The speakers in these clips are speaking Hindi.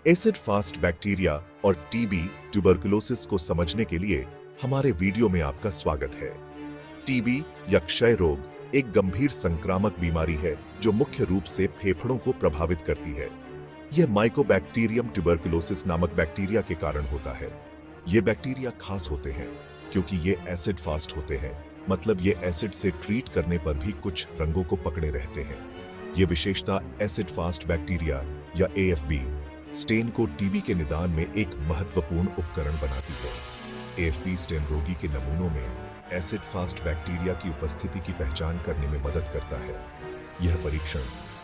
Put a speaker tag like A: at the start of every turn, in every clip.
A: एसिड फास्ट बैक्टीरिया और टीबी ट्यूबरकुलोसिस को समझने के लिए हमारे वीडियो में आपका स्वागत है। टीबी या क्षय रोग एक गंभीर संक्रामक बीमारी है जो मुख्य रूप से फेफड़ों को प्रभावित करती है। यह माइकोबैक्टीरियम ट्यूबरकुलोसिस नामक बैक्टीरिया के कारण होता है। ये बैक्टीरिया खास होते हैं क्योंकि ये एसिड फास्ट होते हैं, मतलब ये एसिड से ट्रीट करने पर भी कुछ रंगों को पकड़े रहते हैं। ये विशेषता एसिड फास्ट बैक्टीरिया या एएफबी स्टेन को टीबी के निदान में एक महत्वपूर्ण उपकरण बनाती है। एएफबी स्टेन रोगी के नमूनों में एसिड फास्ट बैक्टीरिया की उपस्थिति की पहचान करने में मदद करता है। यह परीक्षण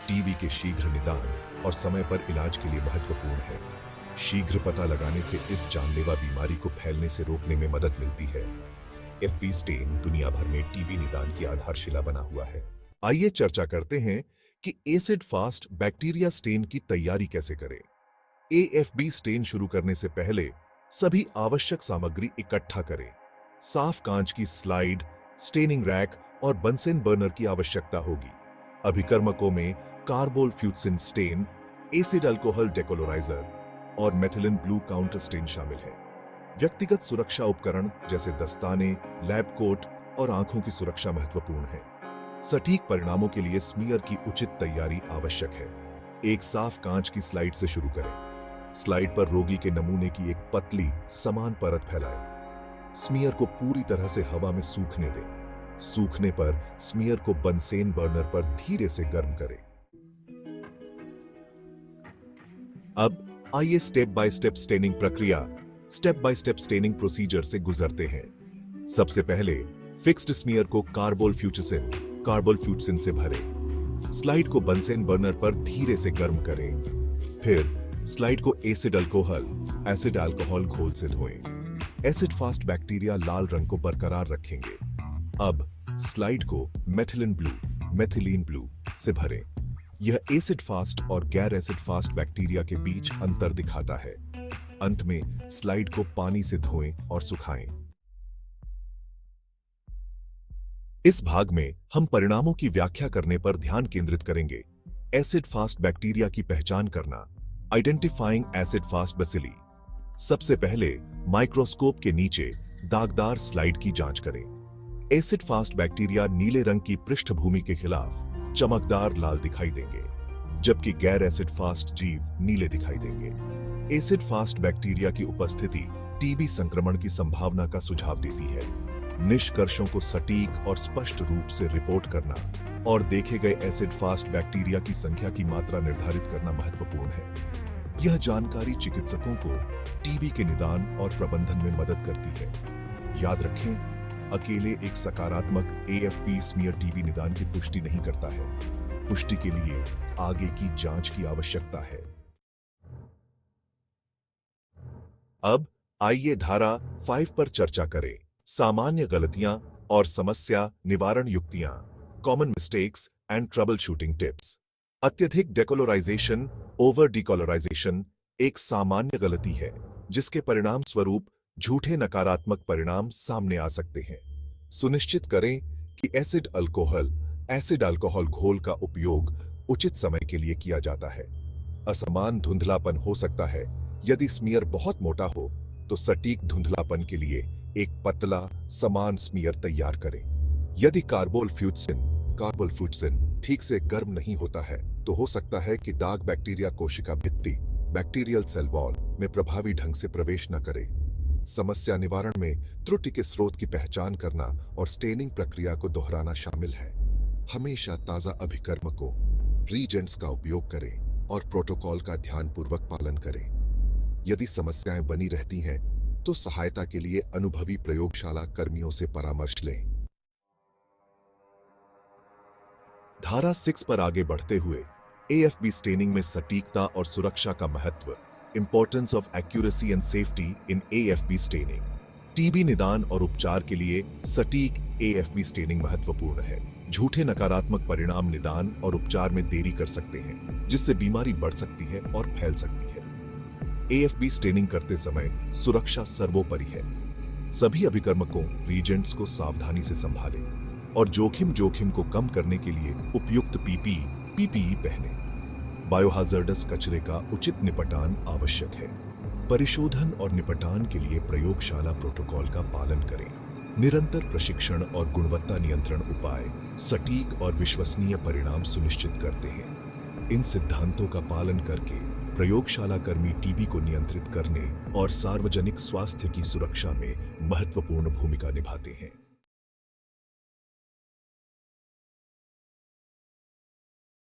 A: टीबी के शीघ्र निदान और समय पर इलाज के लिए महत्वपूर्ण है। शीघ्र पता लगाने से इस जानलेवा बीमारी को फैलने से रोकने में मदद मिलती है। एएफबी स्टेन दुनिया भर में टीबी निदान की आधारशिला बना हुआ है। आइए चर्चा करते हैं कि एसिड फास्ट बैक्टीरिया स्टेन की तैयारी कैसे करें। एएफबी स्टेन शुरू करने से पहले सभी आवश्यक सामग्री इकट्ठा करें। साफ कांच की स्लाइड, स्टेनिंग रैक और बंसेन बर्नर की आवश्यकता होगी। अभिकर्मकों में कार्बोलफ्यूटसिन स्टेन, एसिड अल्कोहल डेकोलोराइजर और मेथिलिन ब्लू काउंटर स्टेन शामिल है। व्यक्तिगत सुरक्षा उपकरण जैसे दस्ताने, लैब कोट और आंखों की सुरक्षा महत्वपूर्ण है। सटीक परिणामों के लिए स्मीयर की उचित तैयारी आवश्यक है। एक साफ कांच की स्लाइड से शुरू करें। स्लाइड पर रोगी के नमूने की एक पतली समान परत फैलाएं। स्मीयर को पूरी तरह से हवा में सूखने दें। सूखने पर स्मीयर को बंसेन बर्नर पर धीरे से गर्म करें। अब आइए स्टेप बाय स्टेप स्टेनिंग प्रक्रिया, step by step staining procedure से गुजरते हैं। सबसे पहले फिक्स्ड स्मीयर को कार्बोलफ्यूटसिन से भरें। स्लाइड को बंसेन बर्नर पर धीरे से गर्म करें। फिर स्लाइड को एसिड अल्कोहल घोल से धोएं। एसिड फास्ट बैक्टीरिया लाल रंग को बरकरार रखेंगे। अब स्लाइड को मेथिलीन ब्लू से भरें। यह एसिड फास्ट और गैर एसिड फास्ट बैक्टीरिया के बीच अंतर दिखाता है। अंत में स्लाइड को पानी से धोएं और सुखाएं। इस भाग में हम परिणामों की व्याख्या करने पर ध्यान केंद्रित करेंगे। एसिड फास्ट बैक्टीरिया की पहचान करना, आइडेंटिफाइंग एसिड फास्ट बैसिली। सबसे पहले माइक्रोस्कोप के नीचे दागदार स्लाइड की जांच करें। एसिड फास्ट बैक्टीरिया नीले रंग की पृष्ठभूमि के खिलाफ चमकदार लाल दिखाई देंगे, जबकि गैर एसिड फास्ट जीव नीले दिखाई देंगे। एसिड फास्ट बैक्टीरिया की उपस्थिति टीबी संक्रमण की संभावना का सुझाव देती है। निष्कर्षों को सटीक और स्पष्ट रूप से रिपोर्ट करना और देखे गए एसिड फास्ट बैक्टीरिया की संख्या की मात्रा निर्धारित करना महत्वपूर्ण है। यह जानकारी चिकित्सकों को टीबी के निदान और प्रबंधन में मदद करती है। याद रखें, अकेले एक सकारात्मक एएफबी स्मीयर टीबी निदान की पुष्टि नहीं करता है। पुष्टि के लिए आगे की जांच की आवश्यकता है। अब आइए धारा 5 पर चर्चा करें। सामान्य गलतियां और समस्या निवारण युक्तियां, common mistakes and trouble shooting tips. अत्यधिक डेकोलोराइजेशन, ओवर डिकोलोराइजेशन एक सामान्य गलती है जिसके परिणाम स्वरूप झूठे नकारात्मक परिणाम सामने आ सकते हैं। सुनिश्चित करें कि एसिड अल्कोहल घोल का उपयोग उचित समय के लिए किया जाता है। असमान धुंधलापन हो सकता है। यदि स्मीयर बहुत मोटा हो तो सटीक धुंधलापन के लिए एक पतला समान स्मीयर तैयार करें। यदि कार्बोलफ्यूटसिन ठीक से गर्म नहीं होता है तो हो सकता है कि दाग बैक्टीरिया कोशिका भित्ति बैक्टीरियल सेल वॉल में प्रभावी ढंग से प्रवेश न करे। समस्या निवारण में त्रुटि के स्रोत की पहचान करना और स्टेनिंग प्रक्रिया को दोहराना शामिल है। हमेशा ताजा अभिकर्मकों, रीजेंट्स का उपयोग करें और प्रोटोकॉल का ध्यानपूर्वक पालन करें। यदि समस्याएं बनी रहती हैं तो सहायता के लिए अनुभवी प्रयोगशाला कर्मियों से परामर्श लें। धारा 6 पर आगे बढ़ते हुए एएफबी स्टेनिंग में सटीकता और सुरक्षा का महत्व, importance of accuracy and safety in AFB staining. TB निदान और उपचार के लिए सटीक एएफबी स्टेनिंग महत्वपूर्ण है। झूठे नकारात्मक परिणाम निदान और उपचार में देरी कर सकते हैं, जिससे बीमारी बढ़ सकती है और फैल सकती है। एएफबी स्टेनिंग करते समय सुरक्षा सर्वोपरि है। सभी अभिकर्मकों, रीजेंट्स को सावधानी से संभालें और जोखिम को कम करने के लिए उपयुक्त पीपीई पहनें। बायोहाजार्डस कचरे का उचित निपटान आवश्यक है। परिशोधन और निपटान के लिए प्रयोगशाला प्रोटोकॉल का पालन करें। निरंतर प्रशिक्षण और गुणवत्ता नियंत्रण उपाय सटीक और विश्वसनीय परिणाम सुनिश्चित करते हैं। इन सिद्धांतों का पालन करके प्रयोगशाला कर्मी टीबी को नियंत्रित करने और सार्वजनिक स्वास्थ्य की सुरक्षा में महत्वपूर्ण भूमिका निभाते हैं।